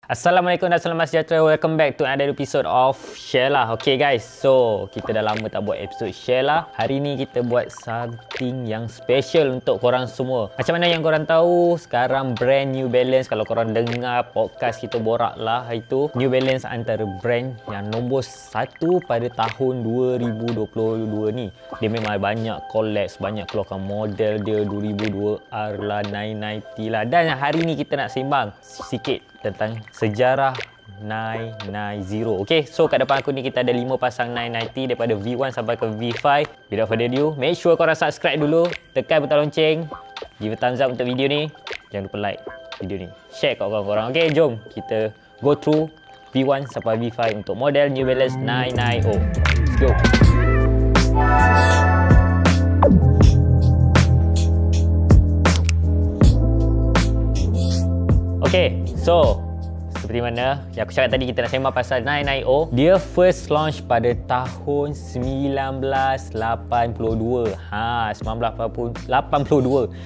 Assalamualaikum dan selamat sejahtera. Welcome back to another episode of Sheila. Okay guys, so kita dah lama tak buat episode Sheila. Hari ni kita buat something yang special untuk korang semua. Macam mana yang korang tahu, sekarang brand New Balance, kalau korang dengar podcast kita borak lah, itu New Balance antara brand yang nombor 1 pada tahun 2022 ni. Dia memang banyak collab, banyak keluarkan model dia 2002R lah, 990 lah. Dan hari ni kita nak sembang sikit tentang sejarah 990. Okay, so kat depan aku ni kita ada 5 pasang 990 daripada V1 sampai ke V5. Without further ado, make sure korang subscribe dulu, tekan butang lonceng, give a thumbs up untuk video ni, jangan lupa like video ni, share kat korang-korang. Okay, jom kita go through V1 sampai V5 untuk model New Balance 990. Let's go. Okay, so seperti mana yang aku cakap tadi, kita nak sembang pasal 990. Dia first launch pada tahun 1982. 1982.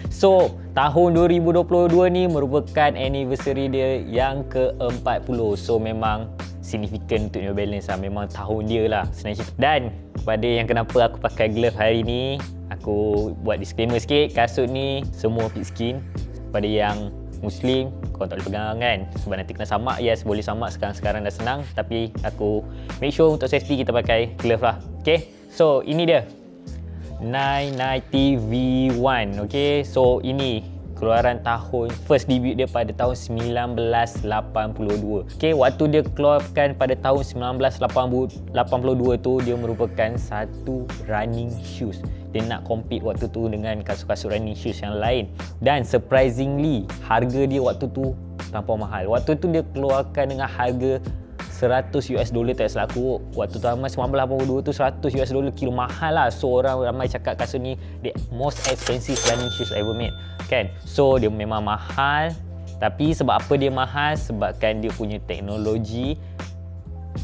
So tahun 2022 ni merupakan anniversary dia yang ke-40. So memang significant untuk New Balance lah. Memang tahun dia lah sebenarnya. Dan pada yang kenapa aku pakai glove hari ni, aku buat disclaimer sikit. Kasut ni semua pit skin. Pada yang Muslim, korang tak boleh pegang kan, sebab nanti kena samak. Yes, boleh samak sekarang dah senang, tapi aku make sure untuk safety kita pakai glove lah. Okay, so ini dia 990 V1. Okay, so ini keluaran tahun, first debut dia pada tahun 1982. Okay, waktu dia keluarkan pada tahun 1982 tu, dia merupakan satu running shoes. Dia nak compete waktu tu dengan kasut-kasut running shoes yang lain. Dan surprisingly, harga dia waktu tu terlampau mahal. Waktu tu dia keluarkan dengan harga $100 tak salah aku. Waktu tahun 1982 tu $100 kilo, mahal lah. So orang ramai cakap kasut ni the most expensive running shoes ever made kan. So dia memang mahal. Tapi sebab apa dia mahal? Sebabkan dia punya teknologi,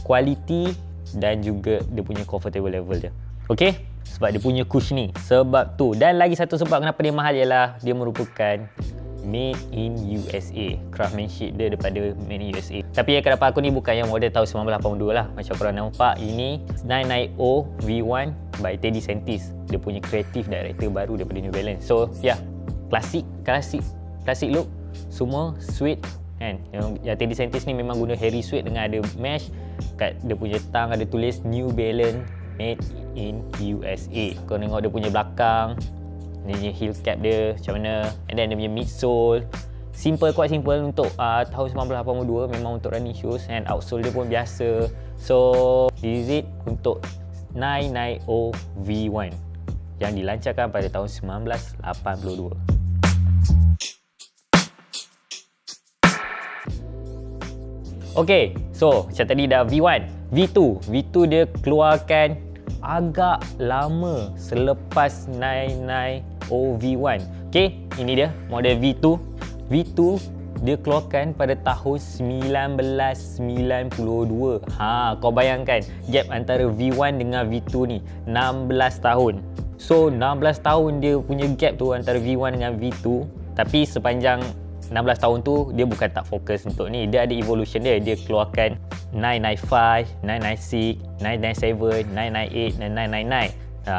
quality dan juga dia punya comfortable level dia. Okay, sebab dia punya cushioning. Sebab tu. Dan lagi satu sebab kenapa dia mahal ialah dia merupakan made in USA. Craftsmanship dia daripada made in USA. Tapi yang kat depan aku ni bukan yang model tahun 1982 lah. Macam korang nampak, ini 990 V1 by Teddy Santis. Dia punya creative director baru daripada New Balance. So yeah, classic look. Semua sweet kan. Yang Teddy Santis ni memang guna hairy suede dengan ada mesh. Kat dia punya tang ada tulis New Balance made in USA. Kau tengok dia punya belakang, dia punya heel cap dia macam mana, and then dia punya midsole simple, quite simple untuk tahun 1982. Memang untuk running shoes, and outsole dia pun biasa. So this is it untuk 990 V1 yang dilancarkan pada tahun 1982. Okay, so macam tadi dah V1. V2 dia keluarkan agak lama selepas 990 V1. Okay, ini dia model V2. V2 dia keluarkan pada tahun 1992. Kau bayangkan gap antara V1 dengan V2 ni 16 tahun. So 16 tahun dia punya gap tu antara V1 dengan V2. Tapi sepanjang 16 tahun tu dia bukan tak fokus untuk ni, dia ada evolution dia. Dia keluarkan 995, 996, 997, 998 dan 999.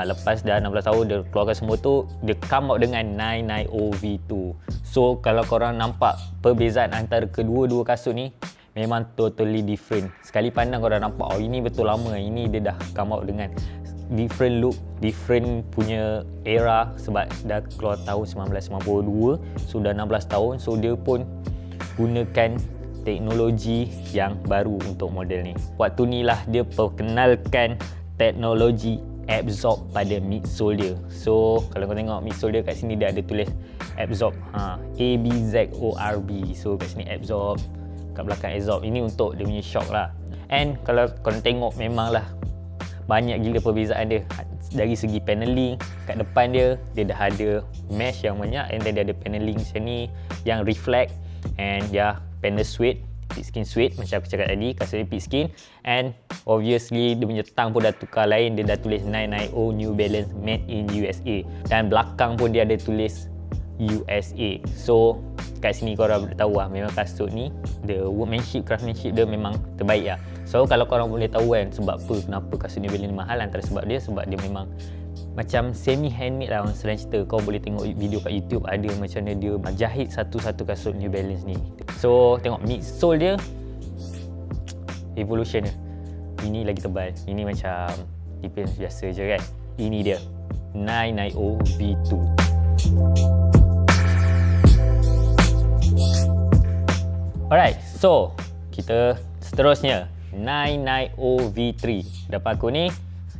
Lepas dah 16 tahun dia keluarkan semua tu, dia come out dengan 990 V2. So kalau korang nampak perbezaan antara kedua-dua kasut ni, memang totally different. Sekali pandang korang nampak, oh ini betul lama, ini dia dah come out dengan different look, different punya era. Sebab dah keluar tahun 1992, sudah 16 tahun. So dia pun gunakan teknologi yang baru untuk model ni. Waktu ni lah dia perkenalkan teknologi absorb pada midsole dia. So kalau kau tengok midsole dia kat sini, dia ada tulis absorb, ABZORB. So kat sini absorb, kat belakang absorb. Ini untuk dia punya shock lah. And kalau kau tengok, memang lah banyak gila perbezaan dia. Dari segi paneling, kat depan dia dah ada mesh yang banyak, and then dia ada paneling macam ni yang reflect, and panel suede, pit skin suede macam aku cakap tadi, kasut dia pit skin. And obviously dia punya tang pun dah tukar lain, dia dah tulis 990 New Balance made in USA. Dan belakang pun dia ada tulis USA. So kat sini korang boleh tahu lah, memang kasut ni the workmanship, craftsmanship dia memang terbaik lah. So kalau korang boleh tahu kan sebab apa, kenapa kasut New Balance ni mahal, antara sebab dia memang macam semi handmade lah orang selain cerita. Kau boleh tengok video kat YouTube ada macam mana dia jahit satu-satu kasut New Balance ni. So tengok midsole dia, evolution dia, ini lagi tebal, ini macam tipis biasa je kan. Ini dia 990 V2. Alright, so kita seterusnya 990 V3. Depan aku ni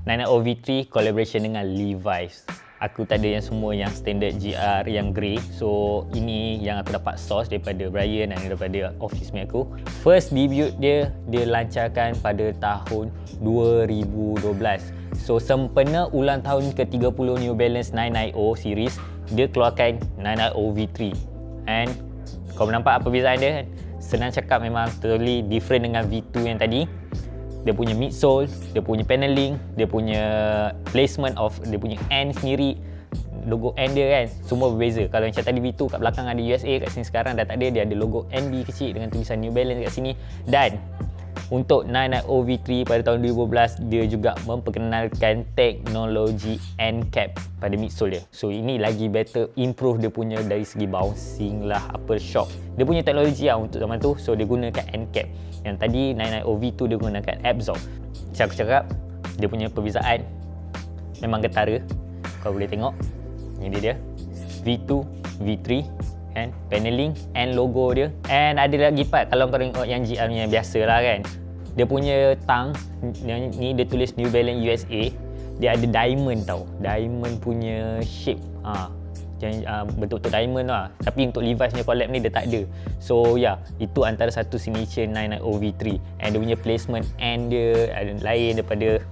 990 V3 collaboration dengan Levi's. Aku tak ada yang semua yang standard GR yang grey. So ini yang aku dapat source daripada Brian dan daripada office mate aku. First debut dia lancarkan pada tahun 2012. So sempena ulang tahun ke-30 New Balance 990 series, dia keluarkan 990 V3. And kau nampak apa perbezaan dia? Senang cakap, memang totally different dengan V2 yang tadi. Dia punya midsole, dia punya paneling, dia punya placement of dia punya end sendiri, logo end dia kan, semua berbeza. Kalau macam tadi V2 kat belakang ada USA, kat sini sekarang dah tak ada, dia ada logo NB kecil dengan tulisan New Balance kat sini. Dan untuk 990 V3 pada tahun 2012, dia juga memperkenalkan teknologi end cap pada midsole dia. So ini lagi better, improve dia punya dari segi bouncing lah, upper shock. Dia punya teknologi lah untuk zaman tu, so dia gunakan end cap. Yang tadi 990 V2 dia gunakan absorb. Macam aku cakap, dia punya perbezaan memang ketara. Kau boleh tengok, ini dia V2, V3 and paneling and logo dia. And ada lagi part, kalau kau tengok yang GR nya biasa lah kan, dia punya tang ni dia tulis New Balance USA. Dia ada diamond tau, diamond punya shape, bentuk-bentuk diamond lah. Tapi untuk Levi's punya collab ni dia tak ada. So ya, itu antara satu signature 990 V3. And dia punya placement and dia ada lain daripada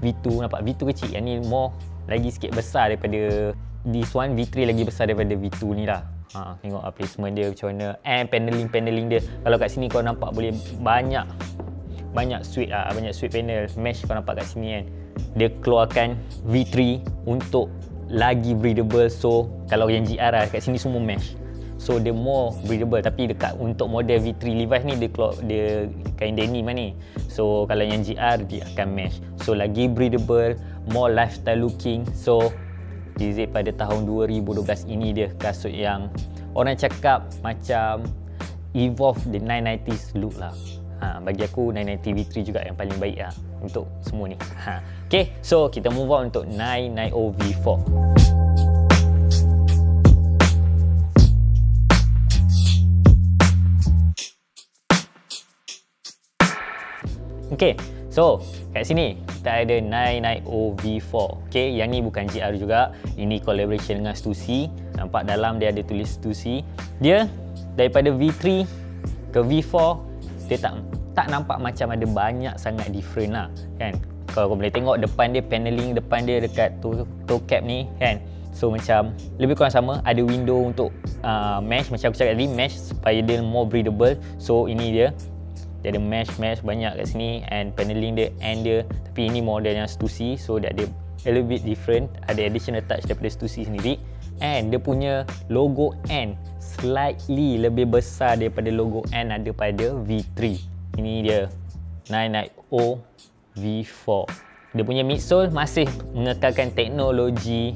V2. Nampak V2 kecil, yang ni more lagi sikit besar daripada this one. V3 lagi besar daripada V2 ni lah. Tengok placement dia macam mana. And paneling dia, kalau kat sini kau nampak boleh banyak suite lah, banyak suite panel mesh kau nampak kat sini kan. Dia keluarkan V3 untuk lagi breathable. So kalau yang GR lah kat sini semua mesh, so dia more breathable. Tapi dekat untuk model V3 Levi's ni dia kain denim ni. So kalau yang GR dia akan mesh, so lagi breathable, more lifestyle looking. So DZ pada tahun 2012 ini dia kasut yang orang cakap macam evolve the 990s look lah. Bagi aku 990 V3 juga yang paling baik lah untuk semua ni. Okay, so kita move on untuk 990 V4. Okay, so kat sini kita ada 990 V4. Okay, yang ni bukan GR juga, ini collaboration dengan Stussy. Nampak dalam dia ada tulis Stussy. Dia daripada V3 ke V4, dia tak nampak macam ada banyak sangat different lah kan. Kalau kau boleh tengok depan dia, paneling depan dia dekat toe cap ni kan, so macam lebih kurang sama. Ada window untuk mesh, macam aku cakap tadi, mesh supaya dia more breathable. So ini dia ada mesh banyak kat sini, and paneling dia and dia, tapi ini model yang Stussy, so dia ada a little bit different, ada additional touch daripada Stussy sendiri. And dia punya logo N slightly lebih besar daripada logo N ada pada V3. Ini dia 990 V4. Dia punya midsole masih mengekalkan teknologi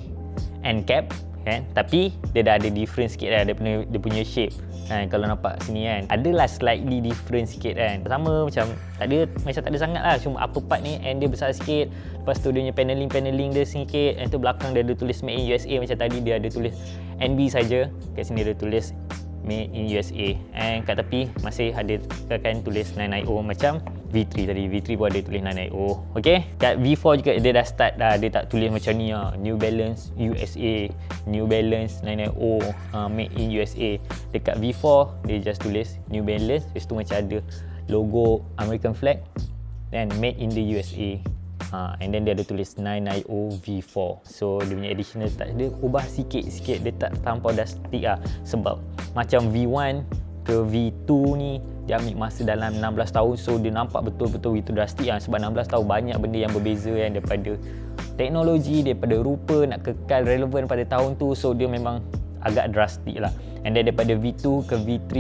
end cap kan, tapi dia dah ada different sikit lah dia punya shape kan. Kalau nampak sini kan, adalah slightly different sikit kan. Sama macam tak ada sangat lah, cuma upper part ni end dia besar sikit. Lepas tu dia punya paneling dia sikit, and tu belakang dia ada tulis Made in USA. Macam tadi dia ada tulis NB saja, kat sini dia tulis Made in USA, and kat tepi masih ada kan tulis 990 macam V3 tadi. V3 pun ada tulis 990. Okay, kat V4 juga dia dah start dah, dia tak tulis macam ni lah, New Balance USA, New Balance 990 Made in USA. Dekat V4 dia just tulis New Balance, lepas tu macam ada logo American flag dan Made in the USA. And then dia ada tulis 990 V4. So dia punya additional touch dia ubah sikit-sikit, dia tak terlampau drastik lah. Sebab macam V1 ke V2 ni dia ambil masa dalam 16 tahun. So dia nampak betul-betul itu drastik lah. Sebab 16 tahun banyak benda yang berbeza kan, daripada teknologi, daripada rupa, nak kekal relevan pada tahun tu. So dia memang agak drastik lah. And then daripada V2 ke V3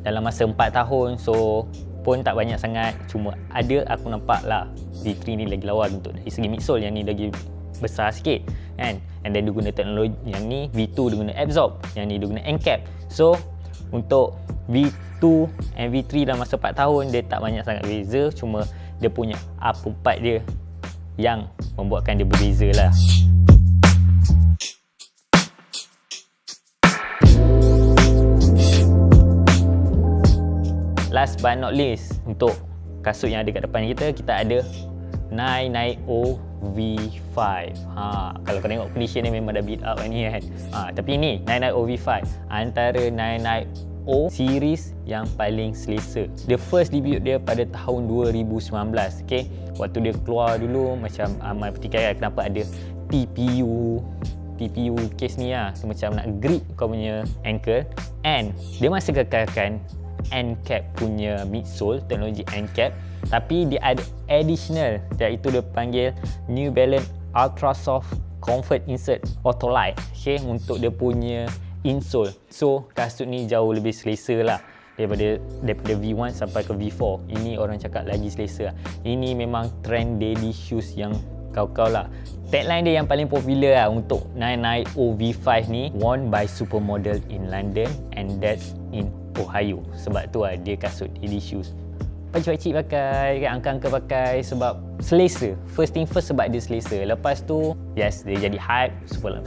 dalam masa 4 tahun, so pun tak banyak sangat. Cuma ada aku nampak lah V3 ni lagi lawan untuk dari segi midsole, yang ni lagi besar sikit kan. And then dia guna teknologi yang ni, V2 dia guna absorb, yang ni dia guna NCAP. So untuk V2 and V3 dalam masa 4 tahun dia tak banyak sangat beza, cuma dia punya up4 dia yang membuatkan dia berbeza lah. Last but not least, untuk kasut yang ada kat depan kita ada 990 V5. Kalau kau tengok condition ni memang dah beat up ni kan. Tapi ni 990 V5 antara 990 series yang paling selesa. The first debut dia pada tahun 2019. Okay, waktu dia keluar dulu macam Amal pertikaian kenapa ada TPU case ni lah. So, macam nak grip kau punya ankle. And dia masih kekalkan NCAP punya midsole, teknologi NCAP, tapi dia ada additional, iaitu dia panggil New Balance Ultra Soft Comfort Insert Autolite, okay, untuk dia punya insole. So kasut ni jauh lebih selesa lah daripada V1 sampai ke V4. Ini orang cakap lagi selesa. Ini memang trend daily shoes yang kau lah. Tagline dia yang paling popular lah untuk 990 V5 ni, worn by supermodel in London and that's in Ohio. Sebab tu lah dia kasut daily shoes. Pakcik-pakcik pakai, angka-angka pakai sebab selesa. First thing first, sebab dia selesa. Lepas tu, yes, dia jadi hype.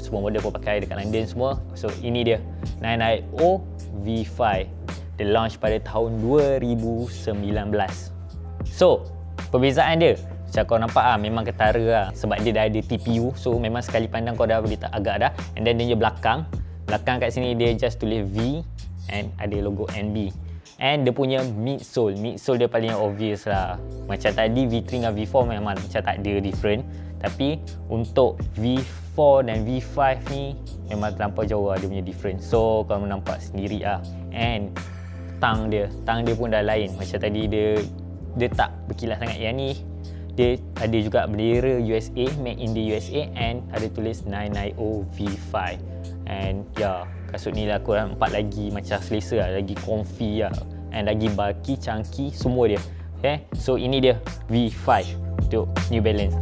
Semua model pun pakai dekat London semua. So ini dia 990 V5. Dia launch pada tahun 2019. So perbezaan dia, macam kau nampak memang ketara lah. Sebab dia dah ada TPU. So memang sekali pandang kau dah boleh tak agak dah. And then dia belakang kat sini dia just tulis V and ada logo NB. And dia punya midsole dia paling obvious lah. Macam tadi V3 dengan V4 memang macam tak ada different. Tapi untuk V4 dan V5 ni memang terlampau jauh lah dia punya difference. So kau nampak sendiri lah. And tang dia pun dah lain. Macam tadi dia tak berkilat sangat. Yang ni dia ada juga bendera USA, made in the USA, and ada tulis 990 V5. And kasut ni lah aku nampak lagi macam selesa lah, lagi comfy lah, and lagi bulky, chunky, semua dia. Okay, so ini dia V5 untuk New Balance.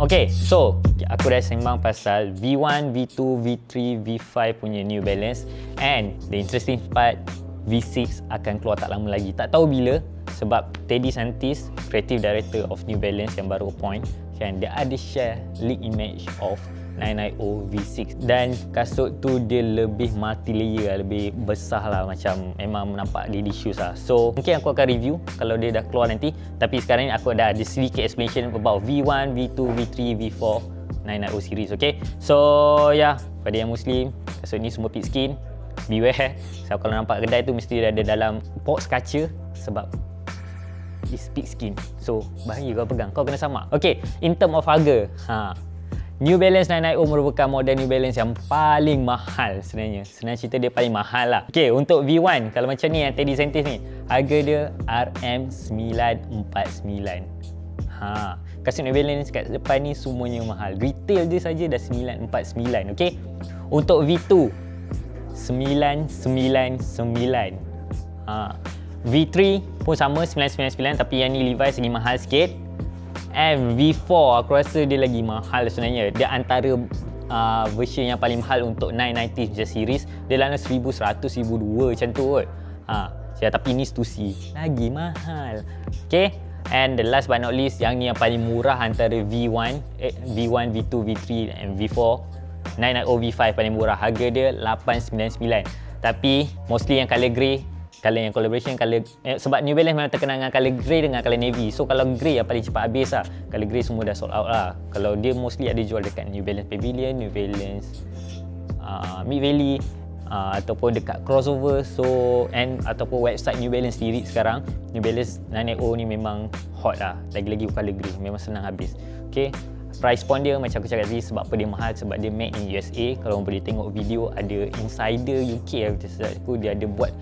Okay, so aku dah sembang pasal V1, V2, V3, V5 punya New Balance, and the interesting part, V6 akan keluar tak lama lagi. Tak tahu bila, sebab Teddy Santis, Creative Director of New Balance yang baru appoint, kan, dia ada share leak image of 990 V6, dan kasut tu dia lebih multi layer, lebih besar lah, macam memang nampak daily shoes lah. So mungkin aku akan review kalau dia dah keluar nanti, tapi sekarang ni aku ada sedikit explanation about V1, V2, V3, V4 990 series. Okay, so pada yang Muslim, kasut ni semua pit skin, beware. So kalau nampak kedai tu mesti ada dalam box kaca, sebab is pit skin, so bahaya kau pegang, kau kena sama. Okay, in term of harga, New Balance 990 merupakan model New Balance yang paling mahal sebenarnya. Senang cerita dia paling mahal lah. Okay, untuk V1, kalau macam ni yang Teddy Santis ni, harga dia RM949. Kasut New Balance kat depan ni semuanya mahal. Retail dia saja dah 949. Okay, untuk V2 999. V3 pun sama 999, tapi yang ni Levi's lagi mahal sikit. And V4 aku rasa dia lagi mahal sebenarnya. Dia antara version yang paling mahal untuk 990 je series. Dia dalam 1100, 1200 macam tu kot. Tapi ni Stussy lagi mahal. Okay, and the last but not least, yang ni yang paling murah antara V1, V2, V3 and V4. 990 V5 paling murah, harga dia 899. Tapi mostly yang colour grey, colour yang collaboration, sebab New Balance memang terkenal dengan colour grey dengan colour navy. So kalau grey yang paling cepat habis lah. Colour grey semua dah sold out lah. Kalau dia mostly ada jual dekat New Balance Pavilion, New Balance Mid Valley, ataupun dekat crossover. So ataupun website New Balance sendiri sekarang. New Balance 990 ni memang hot lah. Lagi-lagi colour grey memang senang habis. Okay, price point dia macam aku cakap tadi, sebab apa dia mahal, sebab dia made in USA. Kalau boleh tengok video, ada insider UK, dia ada buat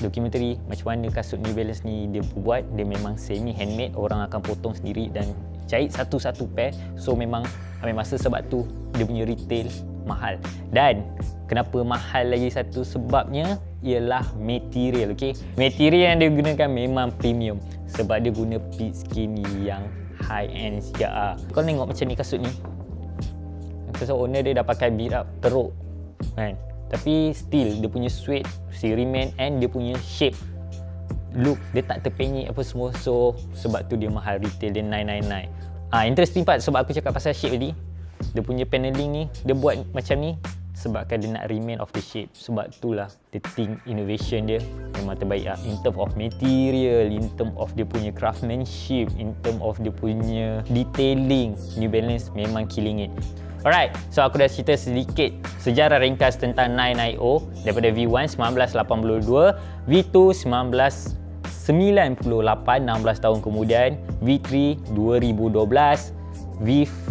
dokumentari macam mana kasut New Balance ni dia buat. Dia memang semi handmade, orang akan potong sendiri dan jahit satu-satu pair. So memang ambil masa, sebab tu dia punya retail mahal. Dan kenapa mahal lagi satu sebabnya ialah material. Okay, material yang dia gunakan memang premium sebab dia guna pit skin yang high end sikit. Kau tengok macam ni kasut ni, kasut owner dia dah pakai beat up teruk kan, tapi still dia punya suede si remain and dia punya shape look dia tak terpenyek apa semua. So sebab tu dia mahal, retail dia 999. Interesting part sebab aku cakap pasal shape tadi, dia punya paneling ni dia buat macam ni sebabkan dia nak remain of the shape. Sebab itulah the thing innovation dia memang terbaik lah. In term of material, in term of dia punya craftsmanship, in term of dia punya detailing, New Balance memang killing it. Alright, so aku dah cerita sedikit sejarah ringkas tentang 990 daripada V1 1982, V2 1998, 16 tahun kemudian, V3 2012, V4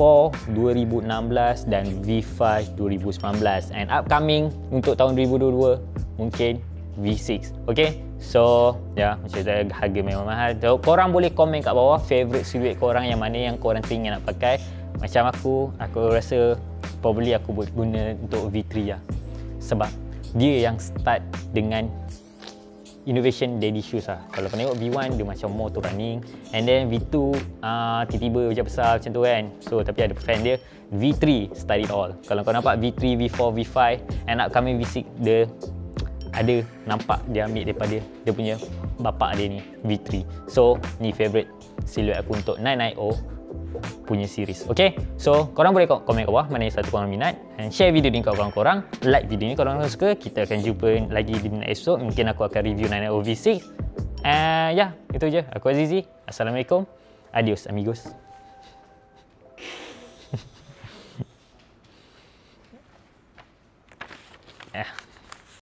2016 dan V5 2019, and upcoming untuk tahun 2022 mungkin V6. Okay, so macam tu, harga memang mahal. So korang boleh komen kat bawah favourite silhouette korang, yang mana yang korang teringin nak pakai. Macam aku rasa probably aku boleh guna untuk V3 lah, sebab dia yang start dengan innovation daddy shoes lah. Kalau kau tengok V1 dia macam more to running, and then V2 tiba-tiba macam besar macam tu kan. So tapi ada fan dia. V3 start it all. Kalau kau nampak V3, V4, V5 and upcoming V6, dia ada nampak dia ambil daripada dia punya bapak dia ni, V3. So ni favourite silhouette aku untuk 990 punya series. Okay, so korang boleh komen kat bawah mana yang satu korang minat, and share video ni kat korang-korang. Like video ni kalau korang suka. Kita akan jumpa lagi di next episode. Mungkin aku akan review 990 V6. Itu je. Aku Azizi. Assalamualaikum. Adios amigos.